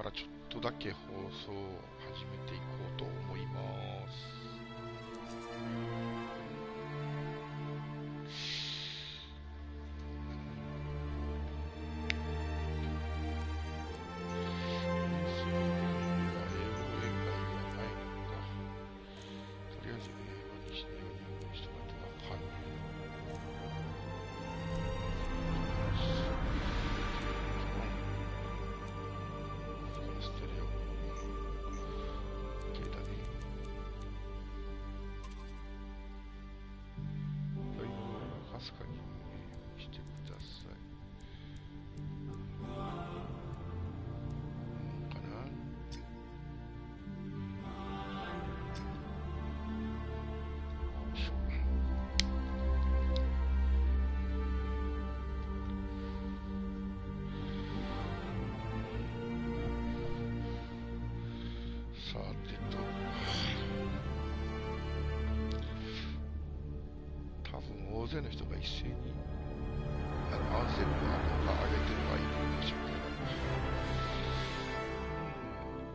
からちょっとだけ放送を始めていこうと思います。さてと、多分大勢の人が一斉にアンセムの動画上げてるはいるんでしょうけど、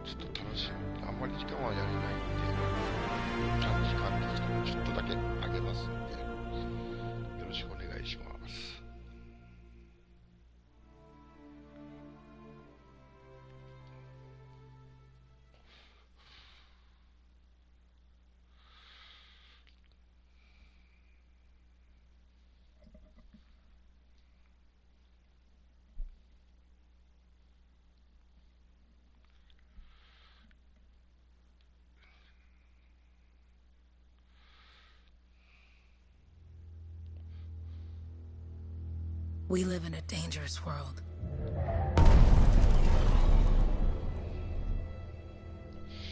ちょっと楽しみ、あんまり時間はやれないんで、短時間ですけど、ちょっとだけ上げますんで、よろしくお願いします。We live in a dangerous world.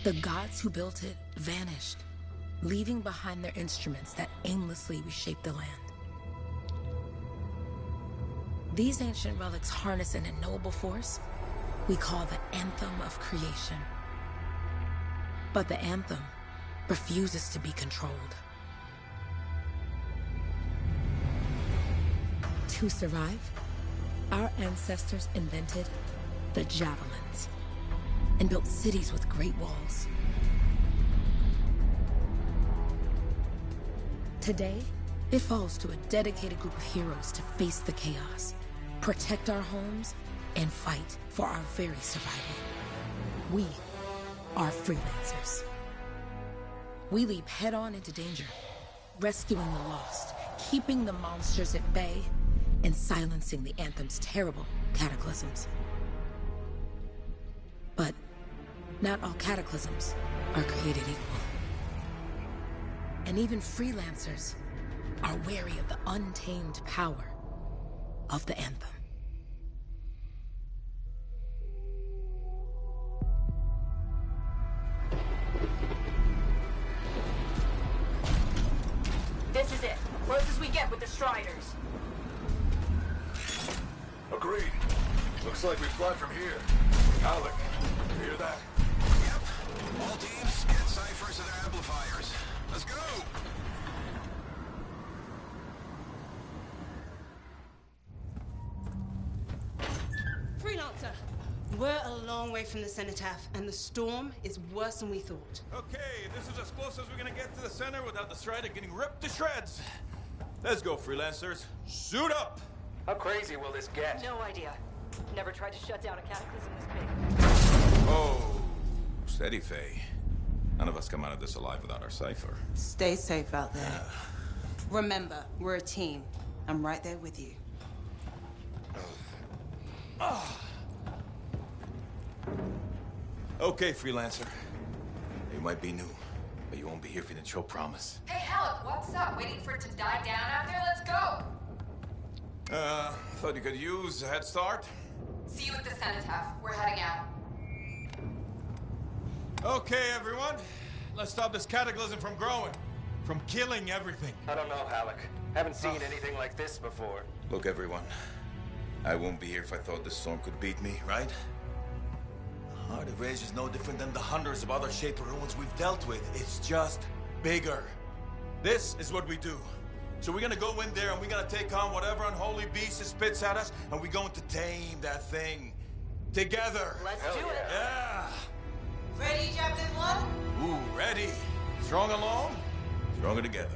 The gods who built it vanished, leaving behind their instruments that aimlessly reshape the land. These ancient relics harness an unknowable force we call the Anthem of Creation. But the anthem refuses to be controlled. To survive, our ancestors invented the javelins and built cities with great walls. Today, it falls to a dedicated group of heroes to face the chaos, protect our homes, and fight for our very survival. We are freelancers. We leap head-on into danger, rescuing the lost, keeping the monsters at bay, and silencing the Anthem's terrible cataclysms. But not all cataclysms are created equal. And even freelancers are wary of the untamed power of the Anthem. This is it. Close as we get with the Striders. Agreed. Looks like we fly from here. Alec, you hear that? Yep. All teams, get ciphers and amplifiers. Let's go! Freelancer! We're a long way from the cenotaph, and the storm is worse than we thought. Okay, this is as close as we're gonna get to the center without the Strider getting ripped to shreds. Let's go, freelancers. Suit up! How crazy will this get? No idea. Never tried to shut down a cataclysm this big. Oh, steady, Faye. None of us come out of this alive without our cipher. Stay safe out there. Remember, we're a team. I'm right there with you. Okay, freelancer. You might be new, but you won't be here if you didn't show promise. Hey, Alec, what's up? Waiting for it to die down out there? Let's go! Thought you could use a head start. See you at the cenotaph. We're heading out. Okay, everyone. Let's stop this cataclysm from growing. From killing everything. I don't know, Alec. Haven't seen anything like this before. Look, everyone. I won't be here if I thought this storm could beat me, right? Heart of Rage is no different than the hundreds of other Shaper ruins we've dealt with. It's just bigger. This is what we do. So we're gonna go in there and we're gonna take on whatever unholy beast it spits at us, and we're going to tame that thing. Together. Let's do it. Yeah. Ready, Javelin 1? Ooh, ready. Strong alone, stronger together.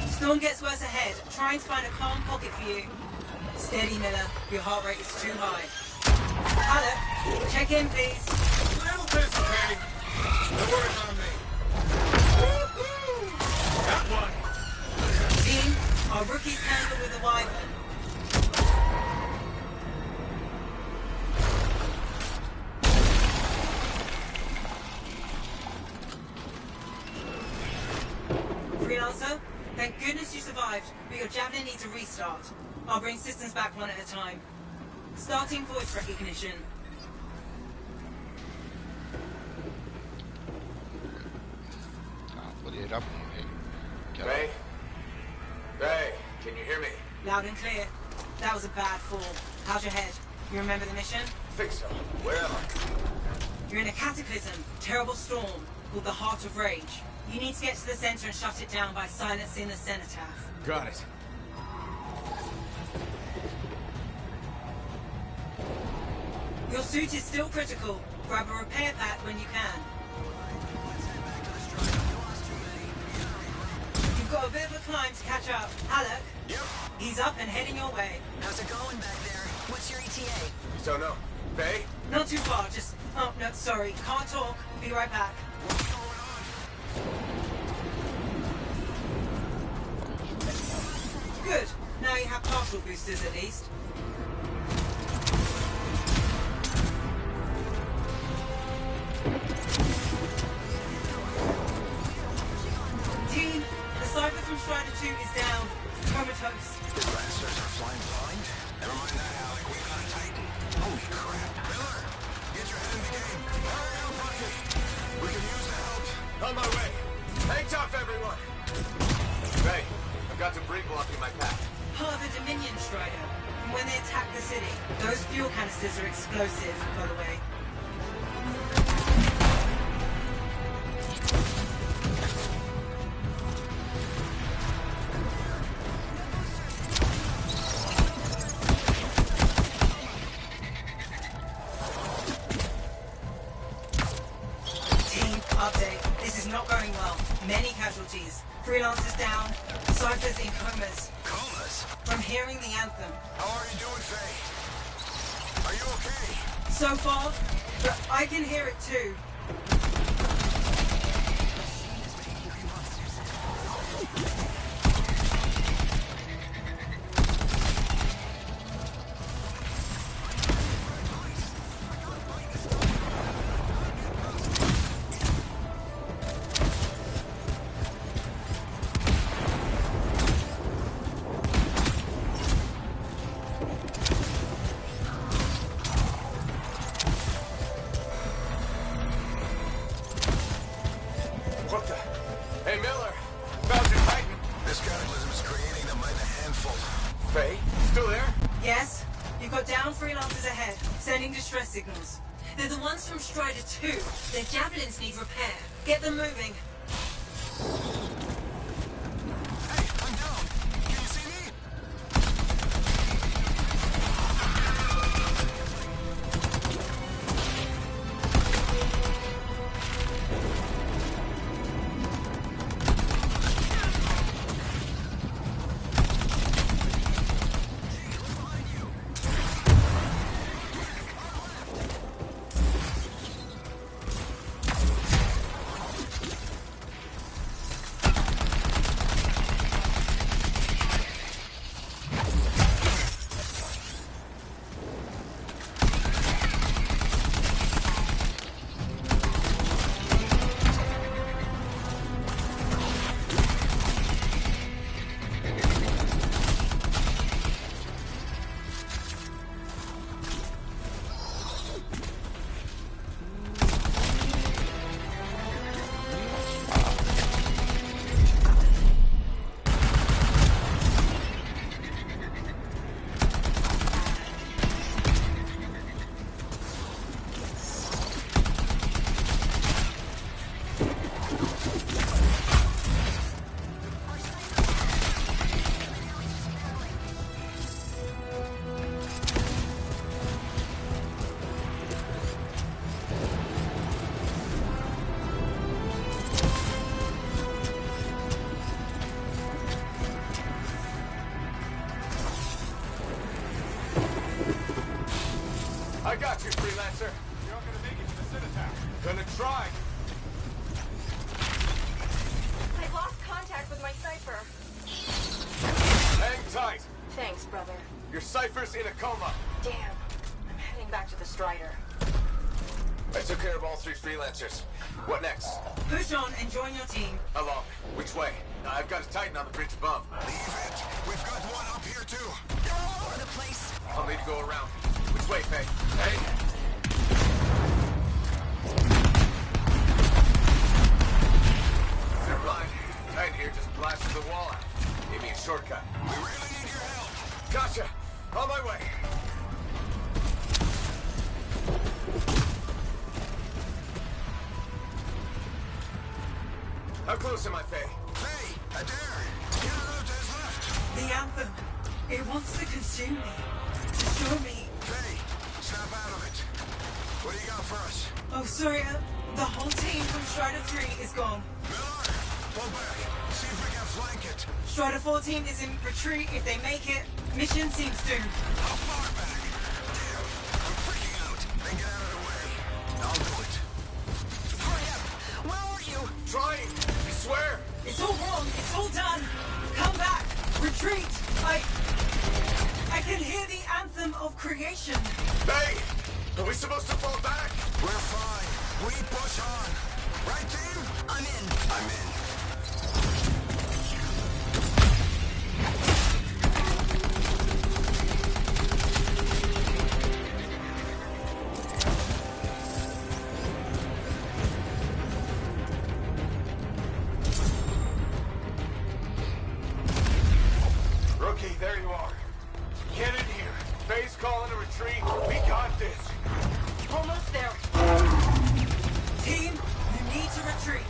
Storm gets worse ahead. Trying to find a calm pocket for you. Steady, Miller. Your heart rate is too high. Alec, check in, please. Little busy, Penny. No worries on me. That one. Team, our rookies handle with the Wyvern. Freelancer, thank goodness you survived, but your Javelin needs a restart. I'll bring systems back one at a time. Starting voice recognition. Put it up on him. Ray? Ray, can you hear me? Loud and clear. That was a bad fall. How's your head? You remember the mission? Think so. Where am I? You're in a cataclysm, terrible storm, called the Heart of Rage. You need to get to the center and shut it down by silencing the cenotaph. Got it. Your suit is still critical. Grab a repair pack when you can. You've got a bit of a climb to catch up. Alec? Yep. He's up and heading your way. How's it going back there? What's your ETA? Don't know. Ray? Not too far, just... Oh, no, sorry. Can't talk. Be right back. What's going on? Good. Now you have partial boosters at least. Team, the Cypher from Strider 2 is down. Comatose. The blasters are flying blind? Never mind that, Alec. We got it tight. Holy crap. Miller, get your head in the game. Hurry up, buddy. We can use the help. On my way. Hang tough, everyone. Ray, I've got debris blocking my path. Part of a Dominion Strider. And when they attack the city, those fuel canisters are explosive, by the way. Team, update. This is not going well. Many casualties. Freelancers down. Cyphers in comas. Comas? From hearing the anthem. How are you doing, Faye? Are you okay? So far, but I can hear it too. What the? Hey, Miller. Found your Titan. This cataclysm is creating them by the handful. Faye, still there? Yes? You've got down freelancers ahead, sending distress signals. They're the ones from Strider 2. Their javelins need repair. Get them moving. Hey, I'm down. Can you see me? I got you, freelancer. You're not gonna make it to the Cenotaph. Gonna try. I lost contact with my cipher. Hang tight. Thanks, brother. Your cipher's in a coma. Damn. I'm heading back to the Strider. I took care of all 3 freelancers. What next? Push on and join your team. How long? Which way? I've got a Titan on the bridge above. Leave it. We've got one up here, too. All over the place. I'll need to go around. Which way, Faye? Hey! Never mind. Titan here just blasted the wall out. Gave me a shortcut. We really need your help. Gotcha! On my way! How close am I, Faye? Hey, Adair. Get out of his left. The anthem. It wants to consume me. To show me. Faye, snap out of it. What do you got for us? Oh, sorry. The whole team from Strider 3 is gone. Miller, pull back. See if we can flank it. Strider 14 is in retreat. If they make it, mission seems doomed. How far back? Damn, I'm freaking out. Then get out of the way. I'll do it. Hurry up. Where are you? Trying! I swear! It's all wrong. It's all done. Come back. Retreat. I can hear the anthem of creation. Faye! Are we supposed to fall back? We're fine. We push on. Right, team? I'm in. I'm in. Rookie, there you are. Get in here. Faye's calling a retreat. We got this. Almost there. Team, you need to retreat.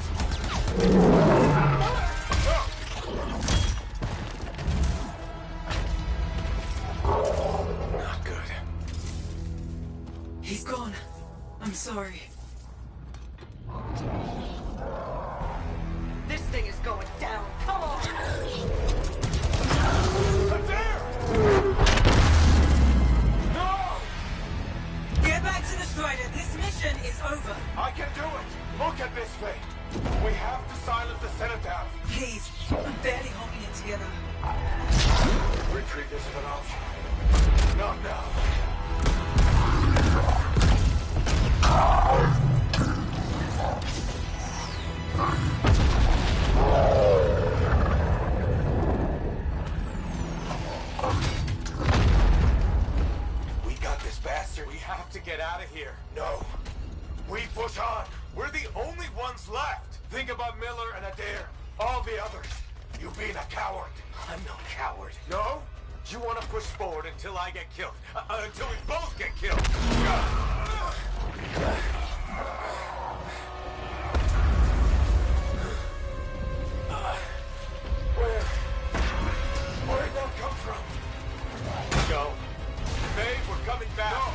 Not good. He's gone. I'm sorry. This thing is going down. Come on. Adair! No! Get back to the Strider. This mission is over. I can do it. Look at this, Faye. We have to silence the Cenotaph. Please, I'm barely holding it together. Retreat isn't an option. Not now. We got this bastard. We have to get out of here. No. We push on. We're the only ones left. Think about Miller and Adair. All the others. You being a coward. I'm no coward. No? You want to push forward until I get killed. Until we both get killed. Where'd that come from? Go. Faye, we're coming back. No.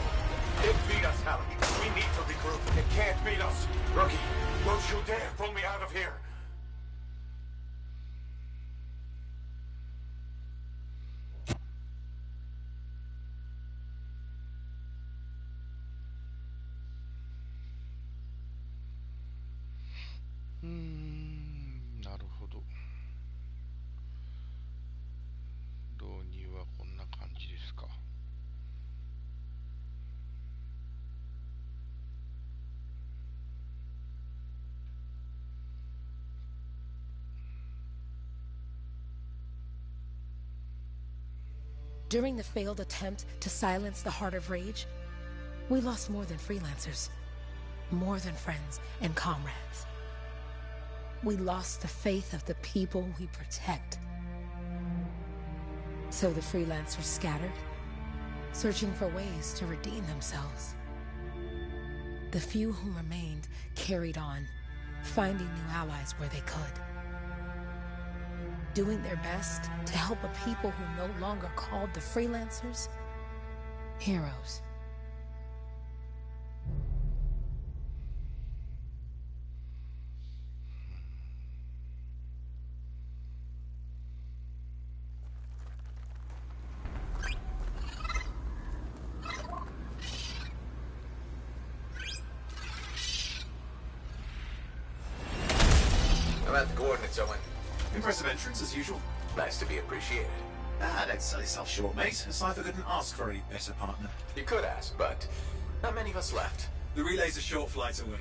It beat us, Halleck. We need to regroup. It can't beat us. Rookie, don't you dare pull me out of here. During the failed attempt to silence the Heart of Rage, we lost more than freelancers, more than friends and comrades. We lost the faith of the people we protect. So the freelancers scattered, searching for ways to redeem themselves. The few who remained carried on, finding new allies where they could, doing their best to help a people who no longer called the freelancers heroes. coordinates, Owen. Impressive entrance, as usual. Nice to be appreciated. Don't sell yourself short, mate. A cipher couldn't ask for a better partner. You could ask, but not many of us left. The relay's a short flight away.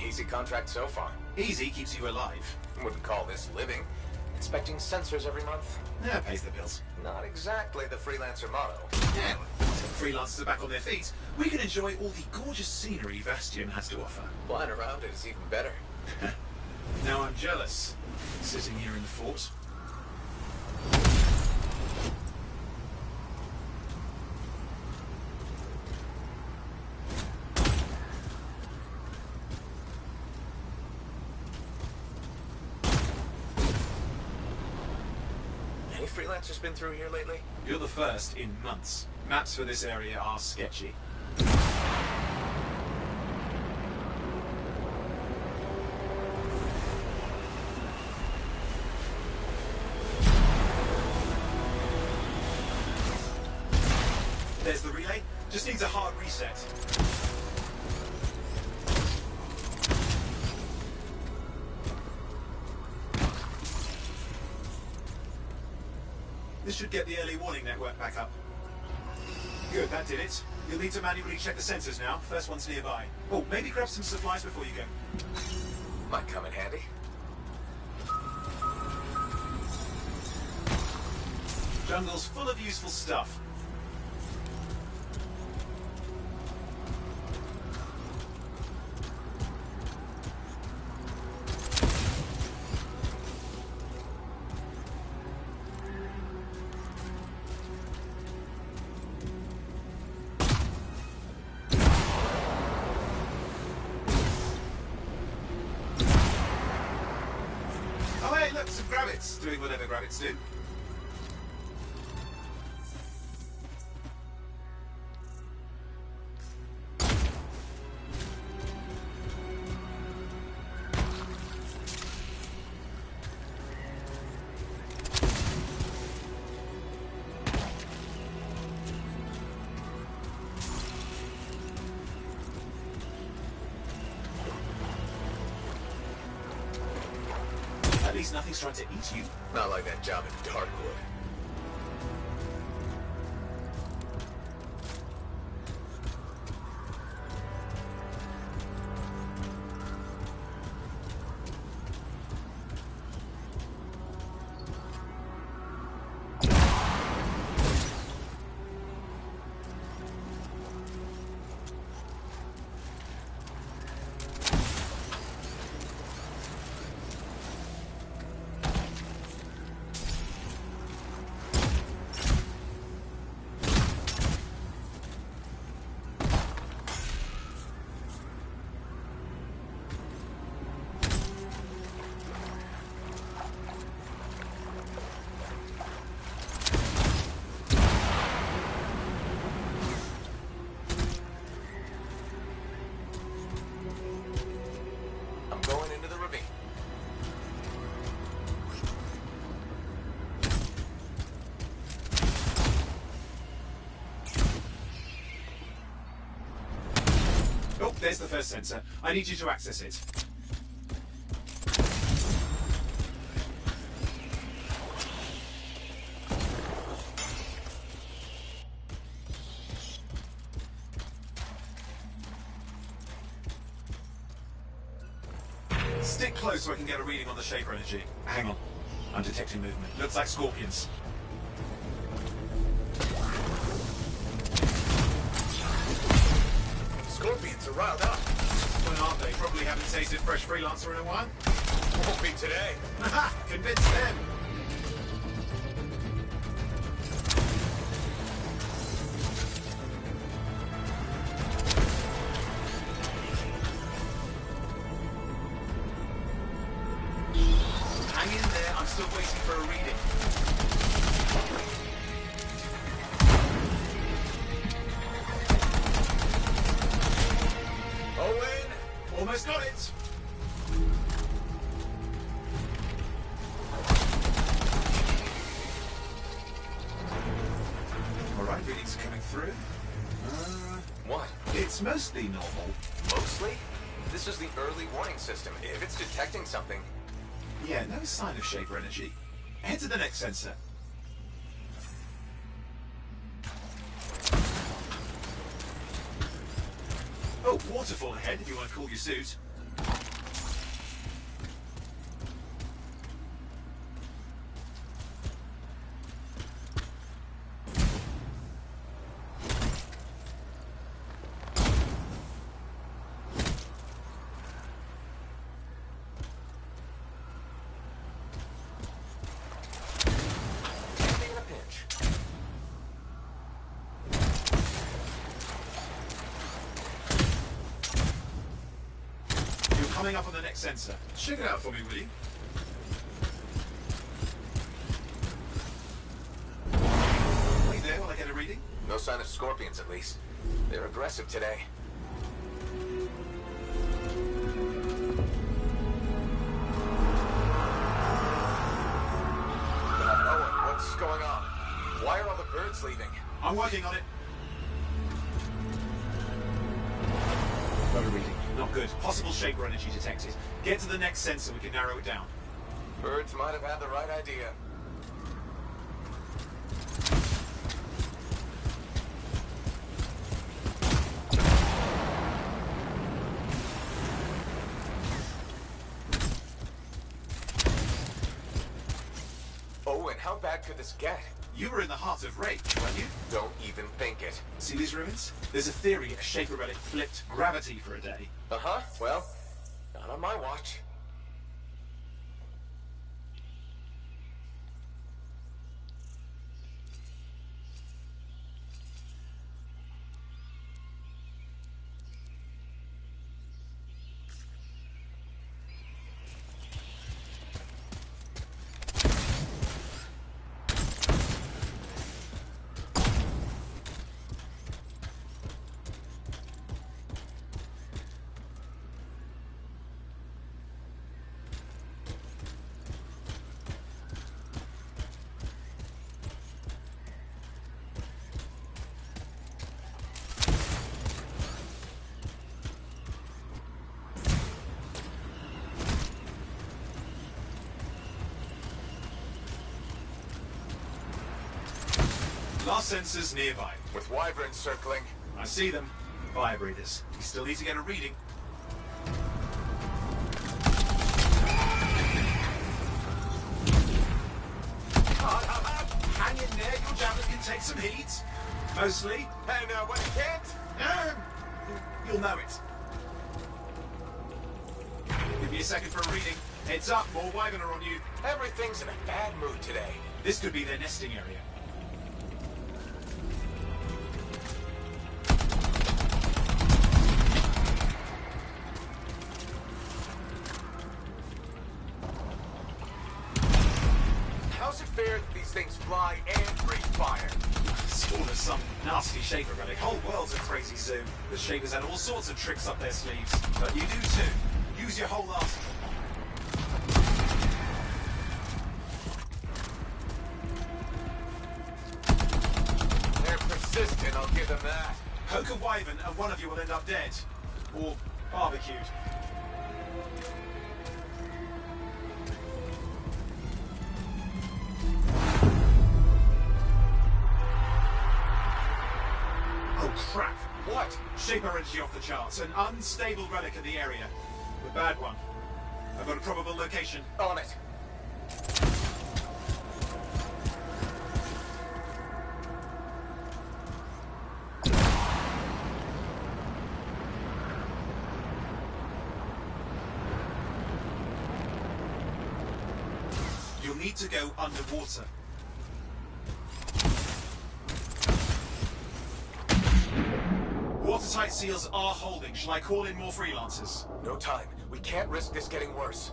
Easy contract so far. Easy keeps you alive. Wouldn't call this living. Inspecting sensors every month. Yeah, pays the bills. Not exactly the freelancer motto. Yeah, once the freelancers are back on their feet, we can enjoy all the gorgeous scenery Bastion has to offer. Flying around it is even better. Now I'm jealous, sitting here in the fort. Any freelancers been through here lately? You're the first in months. Maps for this area are sketchy. There's the relay. Just needs a hard reset. This should get the early warning network back up. Good, that did it. You'll need to manually check the sensors now. First one's nearby. Oh, maybe grab some supplies before you go. Might come in handy. Jungle's full of useful stuff. Oh hey, look, some grabbits doing whatever grabbits do. At least nothing's trying to eat you. Not like that job in Darkwood. I'm going into the ravine. Oh, there's the first sensor. I need you to access it. Stick close so I can get a reading on the Shaper energy. Hang on. I'm detecting movement. Looks like scorpions. Scorpions are riled up. Well, aren't they? Probably haven't tasted fresh freelancer in a while. Won't be today. Haha! Convince them! Hang in there, I'm still waiting for a reading. Owen! Almost got it! Alright, readings coming through. What? It's mostly normal. Mostly? This is the early warning system. If it's detecting something, Yeah, no sign of Shaper energy. Head to the next sensor. Oh, waterfall ahead if you want to cool your suit. Coming up on the next sensor. Check it out for me, will you? Wait there while I get a reading. No sign of scorpions, at least. They're aggressive today. Owen, what's going on? Why are all the birds leaving? I'm working on it. Got a reading. Not good. Possible Shaper energy detected. Get to the next sensor, we can narrow it down. Birds might have had the right idea. Owen, how bad could this get? You were in the heart of Rage, weren't you? Don't even think it. See these ruins? There's a theory a Shaper relic flipped gravity for a day. Uh-huh. Well, not on my watch. Last sensors nearby. With wyverns circling. I see them. Fire breathers. We still need to get a reading. Hang in there, your javelin can take some heat. Mostly. And when it can't? You'll know it. Give me a second for a reading. Heads up, more wyvern are on you. Everything's in a bad mood today. This could be their nesting area. How's it fair that these things fly and breathe fire? Sworn as some nasty Shaper relic. Whole world's a crazy zoo. The Shapers had all sorts of tricks up their sleeves. But you do too. Use your whole arsenal. They're persistent, I'll give them that. Poke a wyvern and one of you will end up dead. Or barbecued. Oh crap! What? Shaper energy off the charts. An unstable relic in the area. A bad one. I've got a probable location. On it. You'll need to go underwater. Watertight seals are holding. Shall I call in more freelancers? No time. We can't risk this getting worse.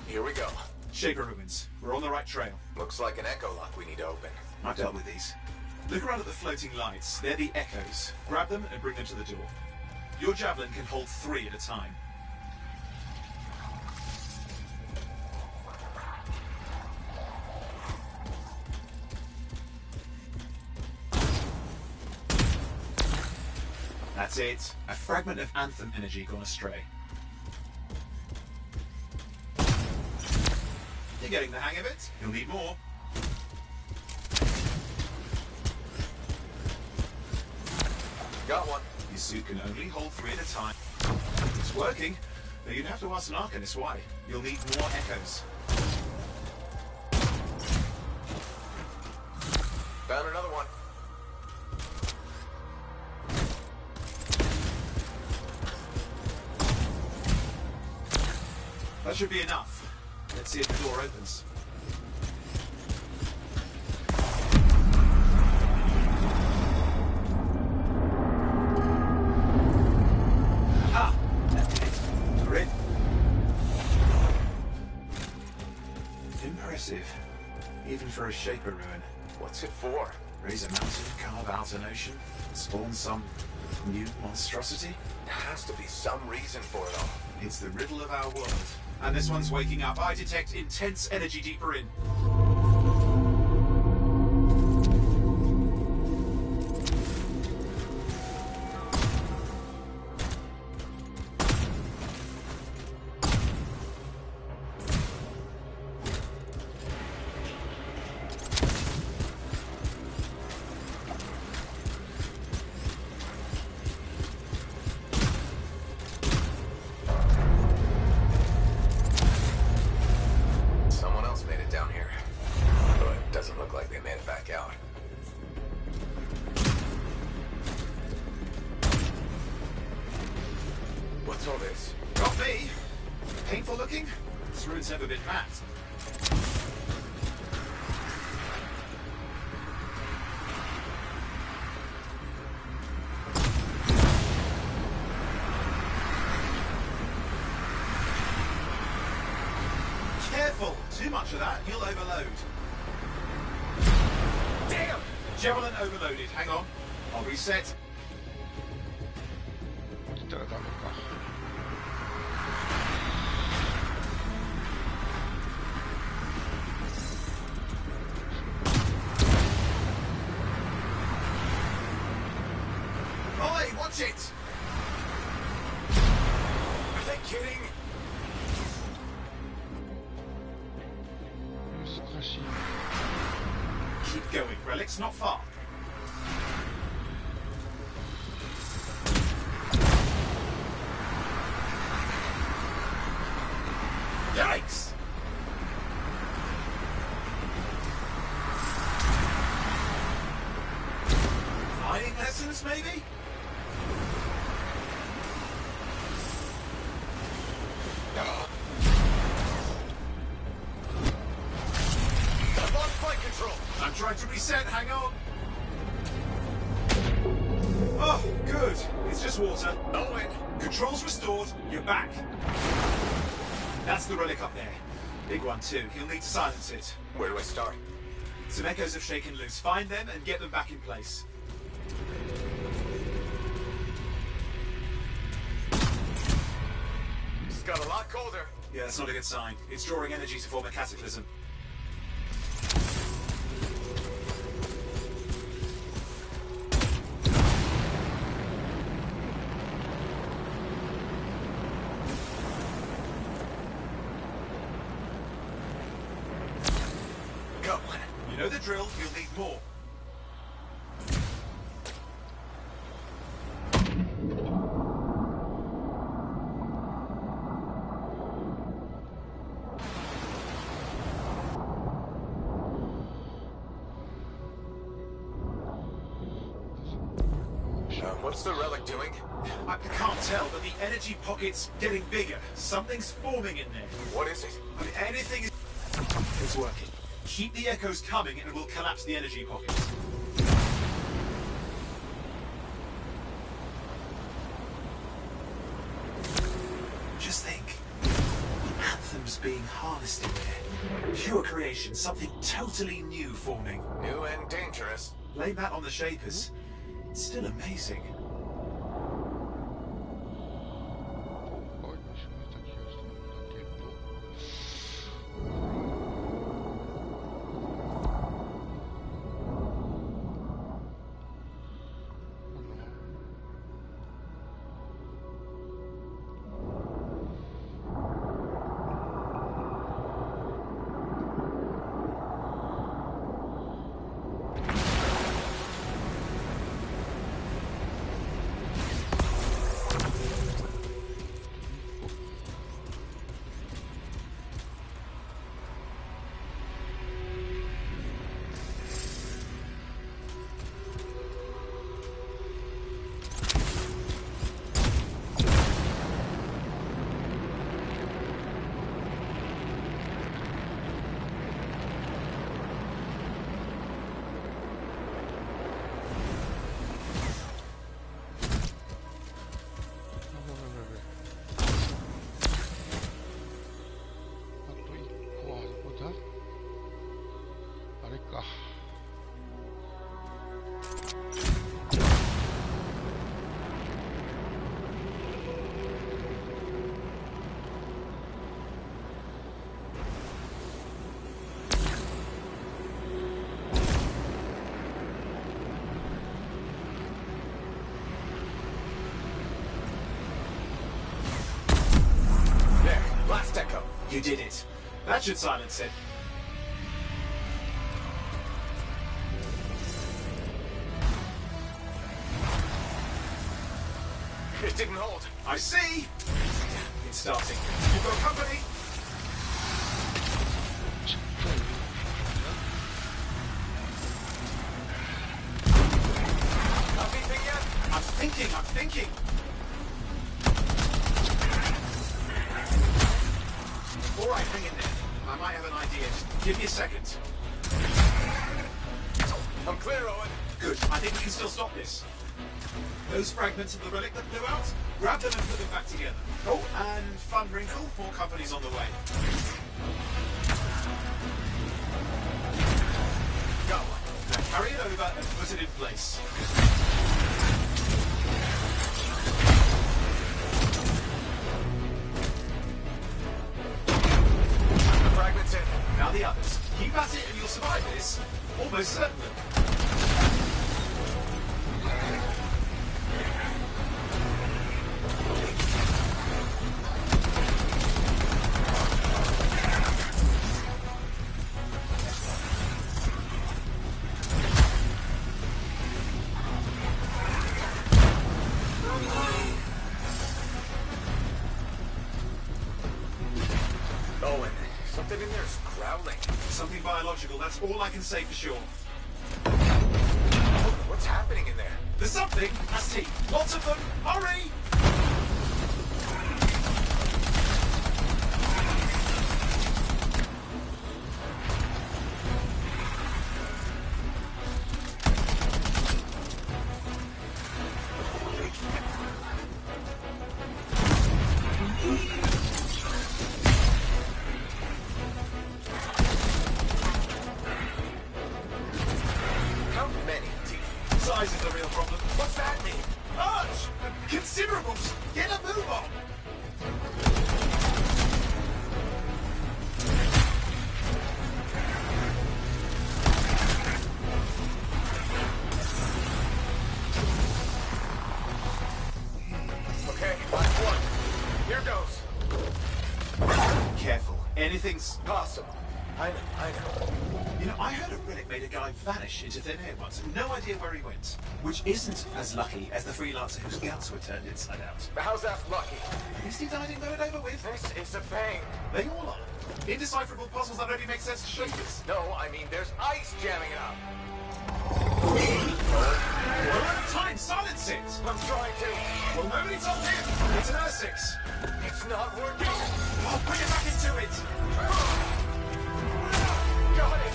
Here we go. Shaper ruins. We're on the right trail. Looks like an echo lock we need to open. I've dealt with these. Look around at the floating lights. They're the echoes. Grab them and bring them to the door. Your javelin can hold 3 at a time. That's it. A fragment of Anthem energy gone astray. You're getting the hang of it. You'll need more. Got one. Your suit can only hold 3 at a time. It's working, but you'd have to ask an Arcanist why. You'll need more echoes. Found another one. That should be enough. Let's see if the door opens. Ah! That did it. We're in. Impressive. Even for a Shaper ruin. What's it for? Raise a mountain, carve out an ocean, spawn some new monstrosity? There has to be some reason for it all. It's the riddle of our world. And this one's waking up. I detect intense energy deeper in. Someone else made it down here. Though it doesn't look like they made it back out. What's all this? Got me. Painful looking? This ruin's never been mapped. Careful! Too much of that, you'll overload. Damn! Javelin overloaded. Hang on. I'll reset. 来たらダメか。Oi, watch it! Are they kidding? 難しい。 Keep going. Relic's not far. Yikes! Flying lessons, maybe? I've lost flight control. I'm trying to reset, hang on. Oh, good. It's just water. No win. Controls restored, you're back. That's the relic up there. Big one too. You'll need to silence it. Where do I start? Some echoes have shaken loose. Find them and get them back in place. It's got a lot colder. Yeah, that's not a good sign. It's drawing energy to form a cataclysm. Go on. You know the drill, you'll need more. What's the relic doing? I can't tell, but the energy pocket's getting bigger. Something's forming in there. What is it? I mean, anything is... It's working. Keep the echoes coming and we'll collapse the energy pockets. Just think. The anthem's being harnessed in there. Pure creation, something totally new forming. New and dangerous. Blame that on the Shapers. It's still amazing. はい、閉めた気がしたんだけど。You did it. That should silence it. It didn't hold. I see. It's starting. You've got company. Nothing yet? I'm thinking. All right, hang in there. I might have an idea. Just give me a second. I'm clear, Owen. Good. I think we can still stop this. Those fragments of the relic that blew out, grab them and put them back together. Oh, and fun wrinkle, more companies on the way. Go. Now carry it over and put it in place. The fragment's in. Now the others. Keep at it and you'll survive this. Almost certainly. Owen, something in there's growling. Something biological, that's all I can say for sure. What's happening in there? There's something. That's T. Lots of them. Hurry! How many teeth? Size is the real problem. What's that mean? Large! Considerable! Get a move on! Okay, last one. Here goes. Careful. Anything's... Possible. I know. You know, I heard a relic made a guy vanish into thin air once. No idea where he went. Which isn't as lucky as the freelancer whose guts were turned inside out. How's that lucky? At least he died and got it over with. This is a pain. They all are. Indecipherable puzzles that only make sense to shapers. No, I mean there's ice jamming it up. We're out of time. Silence it. I'm trying to. Well, nobody told him. It's an Ursix. It's not working. I'll bring it back into it. Got it.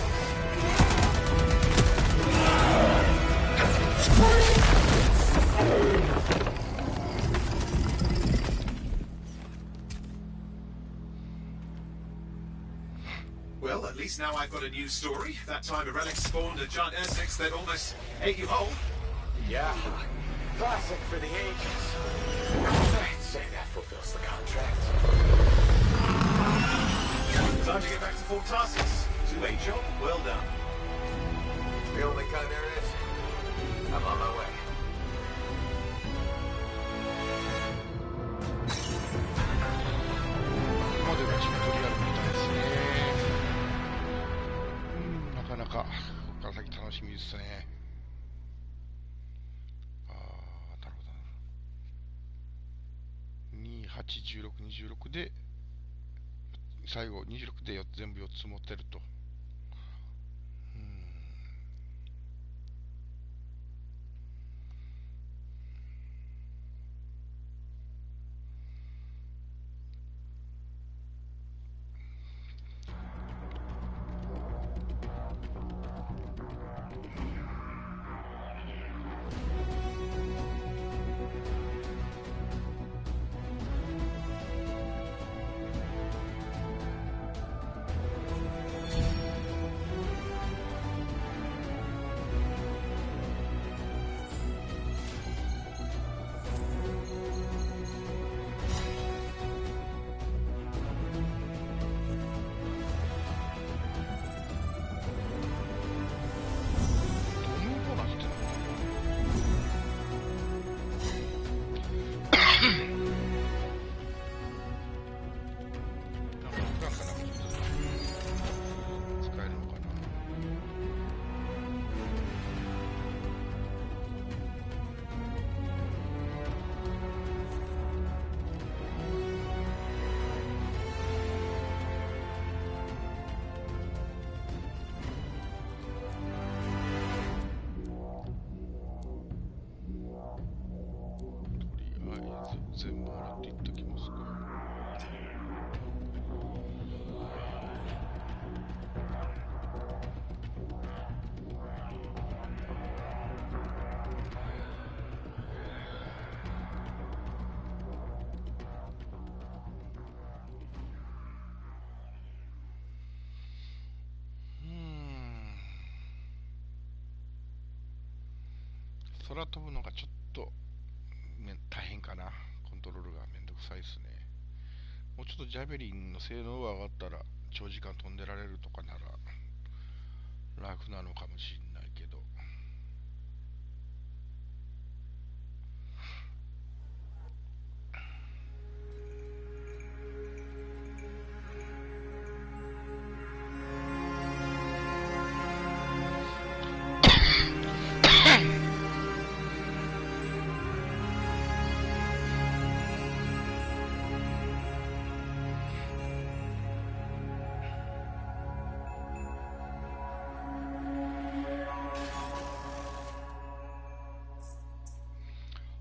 Well, at least now I've got a new story. That time a relic spawned a giant Ursix that almost ate you whole. Yeah. Classic for the ages. I'd say that fulfills the contract. Time to get back to Fort Tarsus. To a job well done. The only kind there is. I'm on my way.かここから先楽しみですね。ああ、なるほどな。2、8、16、26で最後26で全部4つ持ってると。ず全部払っていっときますか。空飛ぶのがちょっと大変かな。コントロールがめんどくさいですね。もうちょっとジャベリンの性能が上がったら長時間飛んでられるとかなら楽なのかもしれないけど。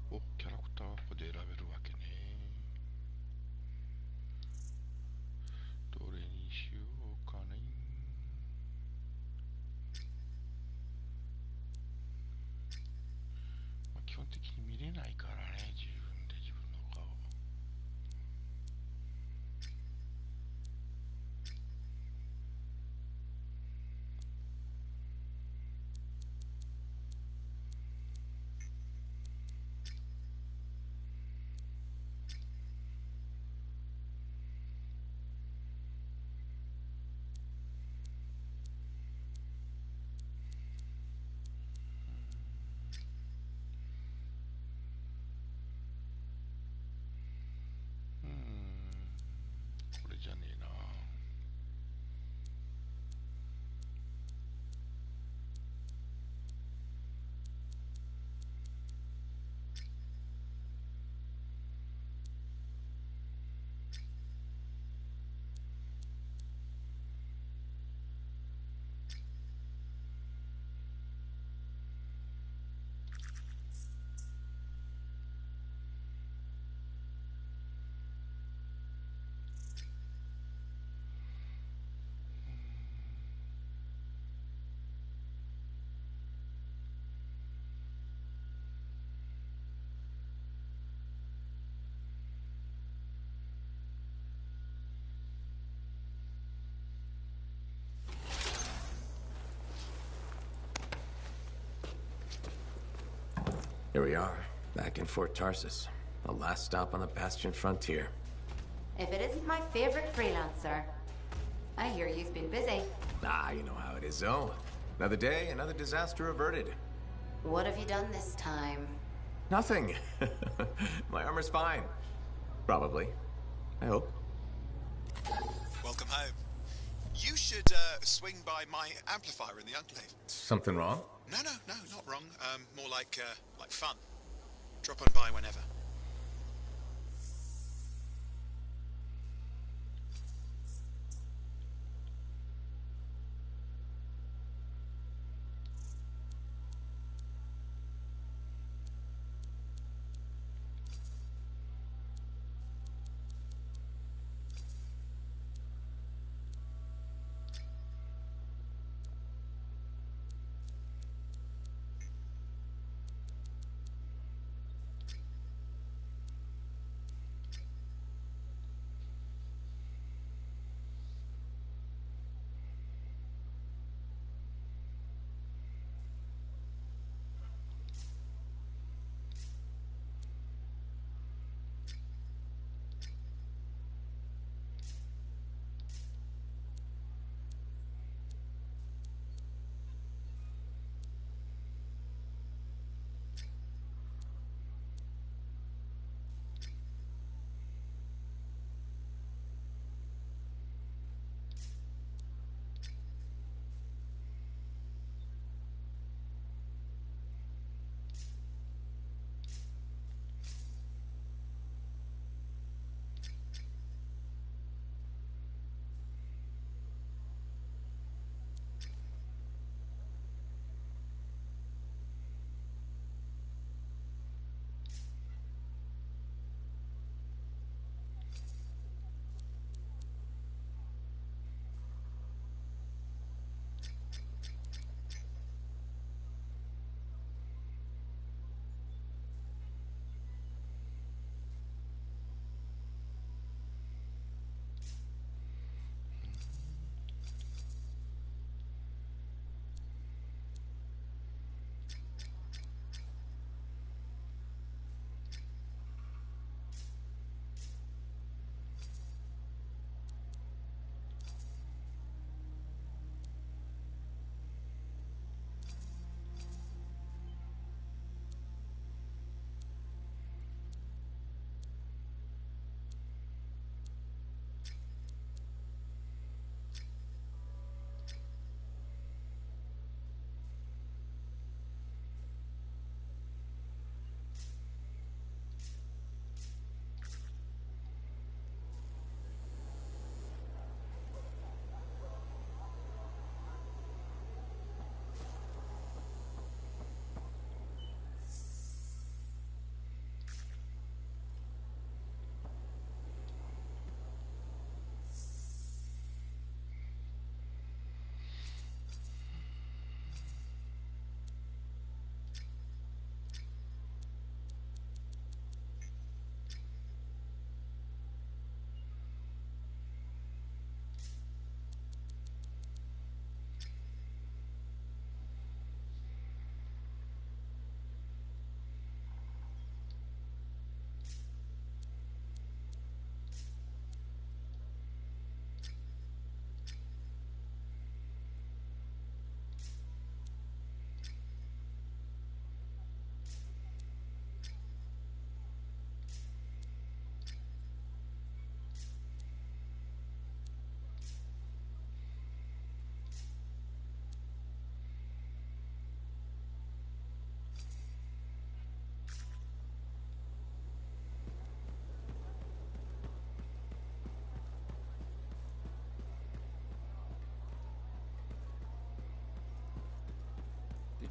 お、キャラクターはここで選べるわけね。どれにしようかね。まあ、基本的に見れないからね、自分で自分の顔。これじゃねえな。Here we are, back in Fort Tarsus. The last stop on the Bastion frontier. If it isn't my favorite freelancer. I hear you've been busy. Ah, you know how it is, Zoe. Another day, another disaster averted. What have you done this time? Nothing. My armor's fine. Probably. I hope. Welcome home. You should swing by my amplifier in the Enclave. Something wrong? No, not wrong. More like fun. Drop on by whenever.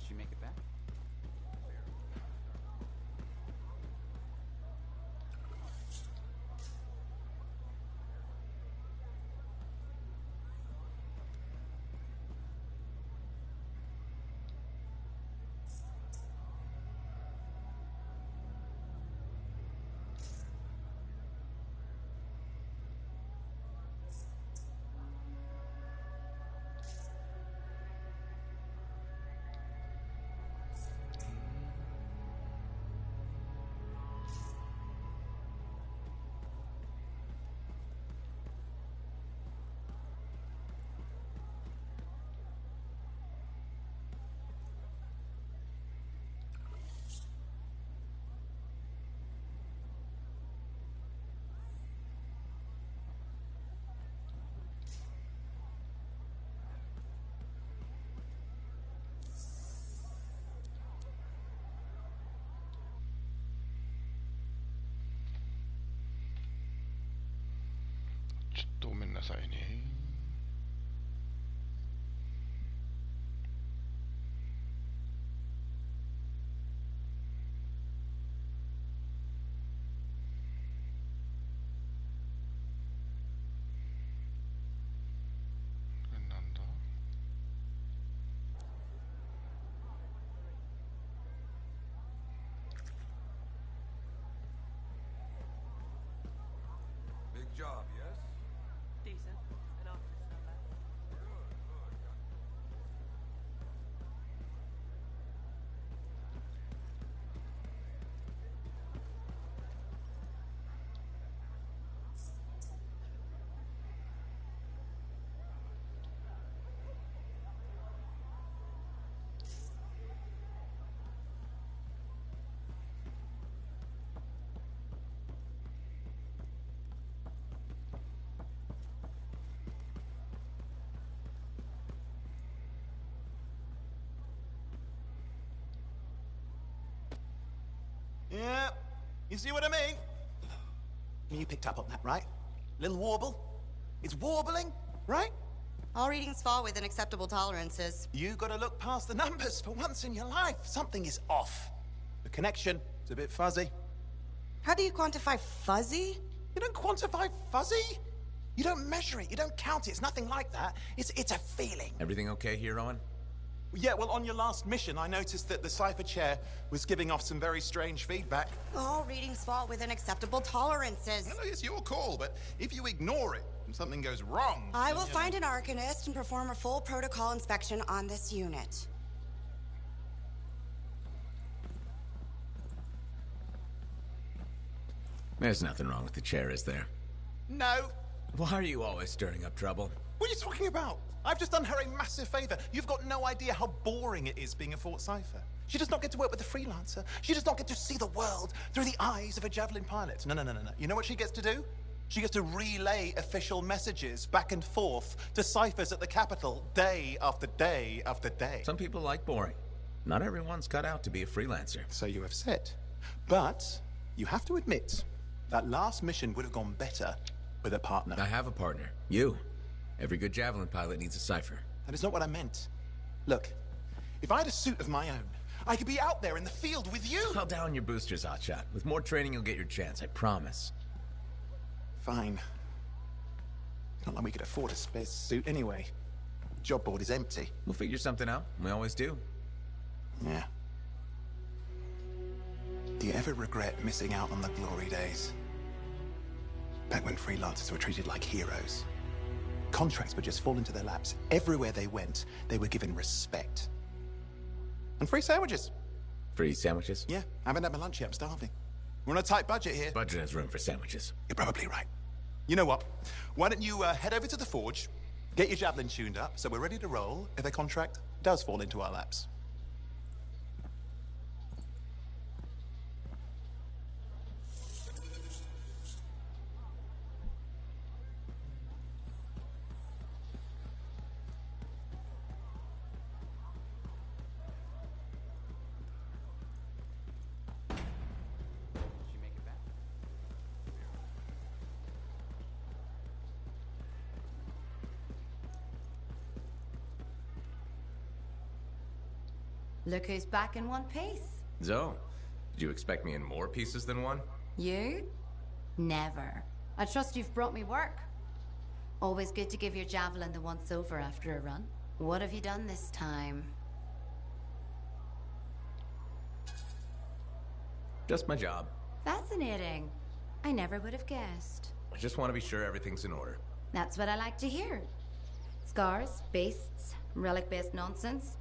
Did she make it back?ちょっとごめんなさいね。これなんだ？ Big job, yes? Decent. An office, not bad. Yeah, you see what I mean? You picked up on that, right? Little warble? It's warbling, right? All readings fall within acceptable tolerances. You gotta look past the numbers for once in your life. Something is off. The connection is a bit fuzzy. How do you quantify fuzzy? You don't quantify fuzzy. You don't measure it. You don't count it. It's nothing like that. It's a feeling. Everything okay here, Owen? Yeah, well, on your last mission, I noticed that the cipher chair was giving off some very strange feedback. All readings fall within acceptable tolerances. Well, it's your call, but if you ignore it and something goes wrong... I will find an arcanist and perform a full protocol inspection on this unit. There's nothing wrong with the chair, is there? No. Why are you always stirring up trouble? What are you talking about? I've just done her a massive favor. You've got no idea how boring it is being a Fort Cipher. She does not get to work with a freelancer. She does not get to see the world through the eyes of a javelin pilot. No. You know what she gets to do? She gets to relay official messages back and forth to ciphers at the Capitol day after day after day. Some people like boring. Not everyone's cut out to be a freelancer. So you have said. But you have to admit, that last mission would have gone better with a partner. I have a partner. You. Every good javelin pilot needs a cipher. That is not what I meant. Look, if I had a suit of my own, I could be out there in the field with you. Call down your boosters, Hotshot. With more training, you'll get your chance, I promise. Fine. Not like we could afford a spare suit anyway. Job board is empty. We'll figure something out. We always do. Yeah. Do you ever regret missing out on the glory days? Back when freelancers were treated like heroes. Contracts would just fall into their laps. Everywhere they went, they were given respect. And free sandwiches. Free sandwiches? Yeah, I haven't had my lunch yet. I'm starving. We're on a tight budget here. Budget has room for sandwiches. You're probably right. You know what? Why don't you head over to the forge, get your javelin tuned up, so we're ready to roll if a contract does fall into our laps. Look who's back in one piece. Zoe, did you expect me in more pieces than one? You? Never. I trust you've brought me work. Always good to give your javelin the once-over after a run. What have you done this time? Just my job. Fascinating. I never would have guessed. I just want to be sure everything's in order. That's what I like to hear. Scars, beasts, relic-based nonsense.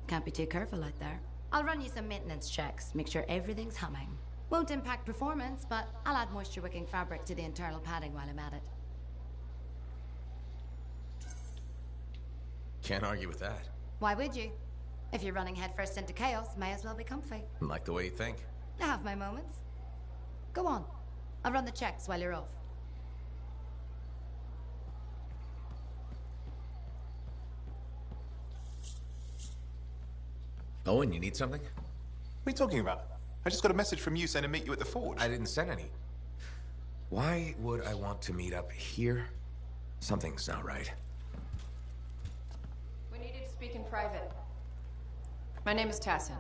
Can't be too careful out there. I'll run you some maintenance checks, make sure everything's humming. Won't impact performance, but I'll add moisture-wicking fabric to the internal padding while I'm at it. Can't argue with that. Why would you? If you're running headfirst into chaos, may as well be comfy. Like the way you think. I have my moments. Go on. I'll run the checks while you're off. Owen, you need something? What are you talking about? I just got a message from you saying to meet you at the forge. I didn't send any. Why would I want to meet up here? Something's not right. We need you to speak in private. My name is Tassin.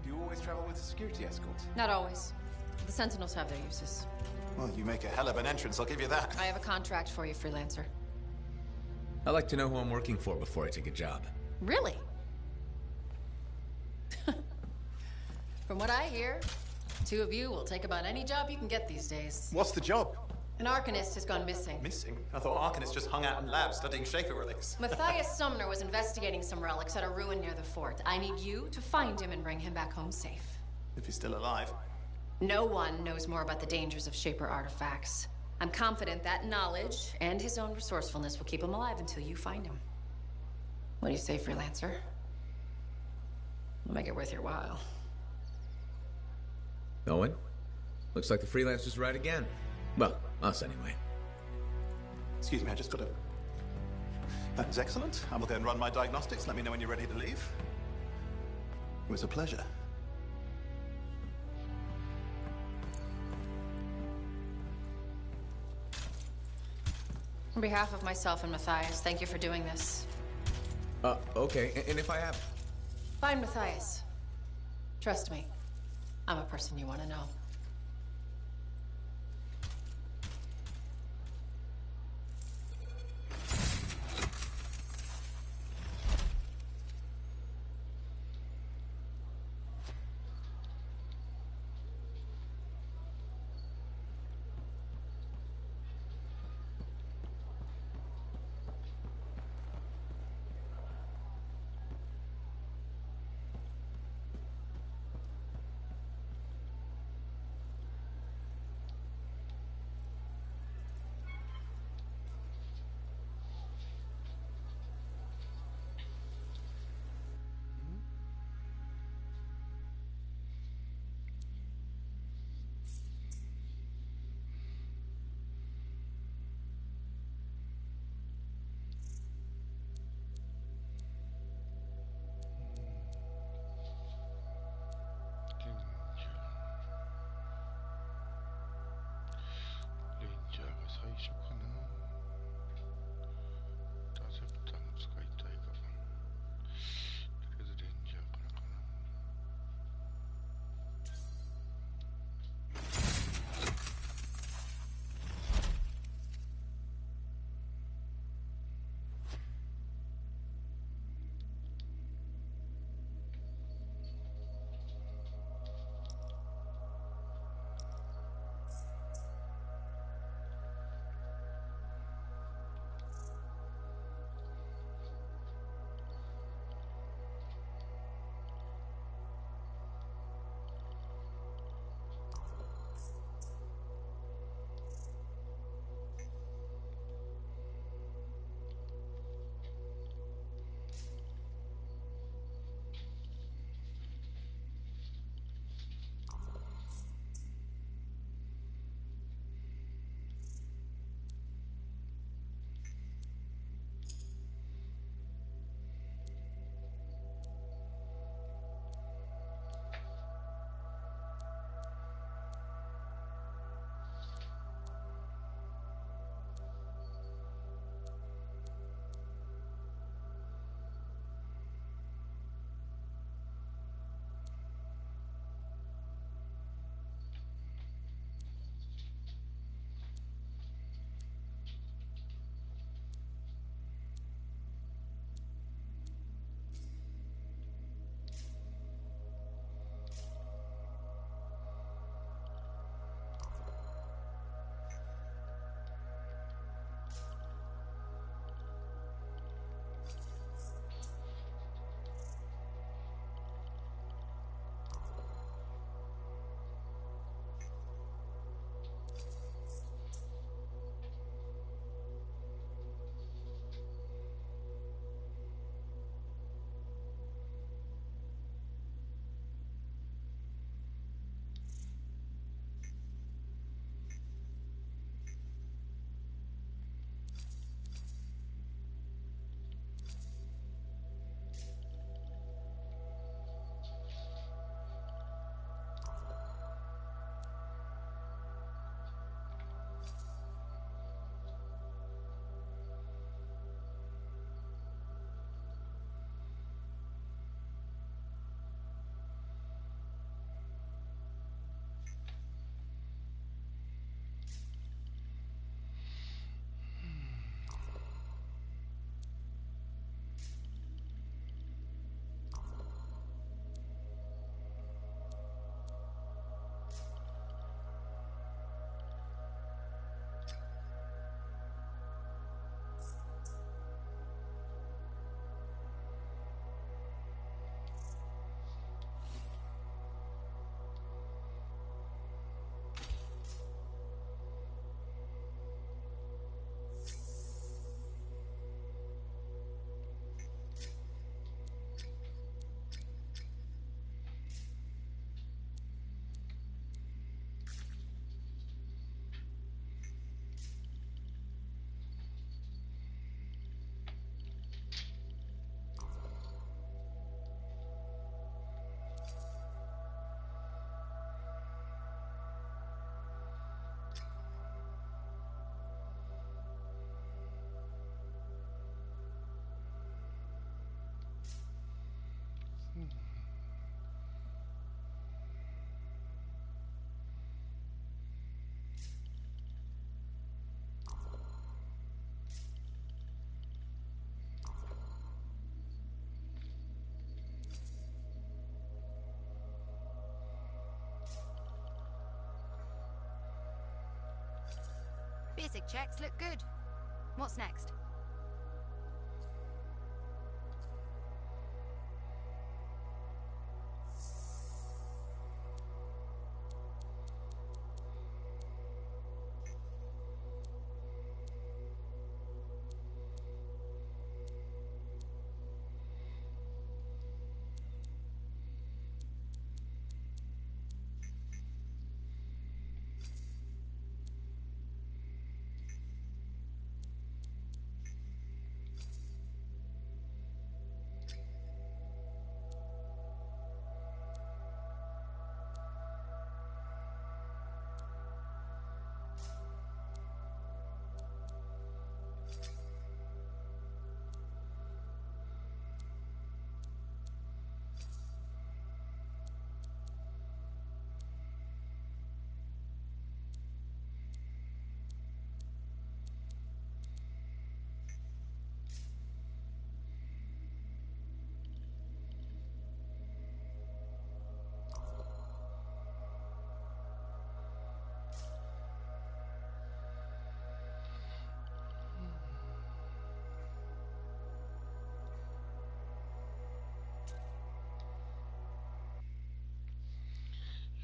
Do you always travel with a security escort? Not always. The Sentinels have their uses. Well, you make a hell of an entrance, I'll give you that. I have a contract for you, freelancer. I like to know who I'm working for before I take a job. Really? From what I hear, two of you will take about any job you can get these days. What's the job? An Arcanist has gone missing. Missing? I thought Arcanists just hung out in labs studying Shaper relics. Matthias Sumner was investigating some relics at a ruin near the fort. I need you to find him and bring him back home safe. If he's still alive. No one knows more about the dangers of Shaper artifacts. I'm confident that knowledge and his own resourcefulness will keep him alive until you find him. What do you say, freelancer? We'll make it worth your while. Owen? Looks like the freelancer's right again. Well, us anyway. Excuse me, I just got a... That was excellent. I will go and run my diagnostics. Let me know when you're ready to leave. It was a pleasure. On behalf of myself and Matthias, thank you for doing this. Okay. And if I have... Find Matthias. Trust me, I'm a person you want to know. Basic checks look good. What's next?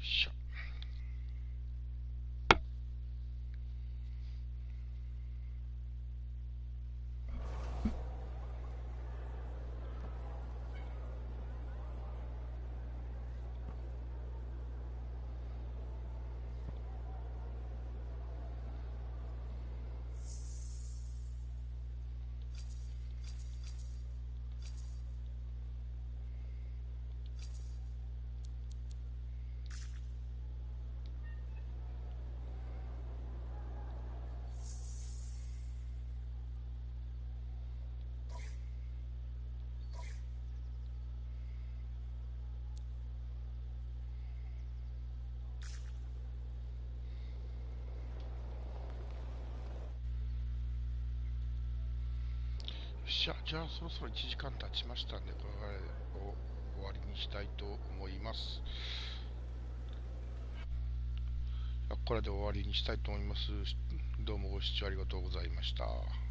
しょ。じゃあそろそろ1時間経ちましたんで、これを終わりにしたいと思います。これで終わりにしたいと思います。どうもご視聴ありがとうございました。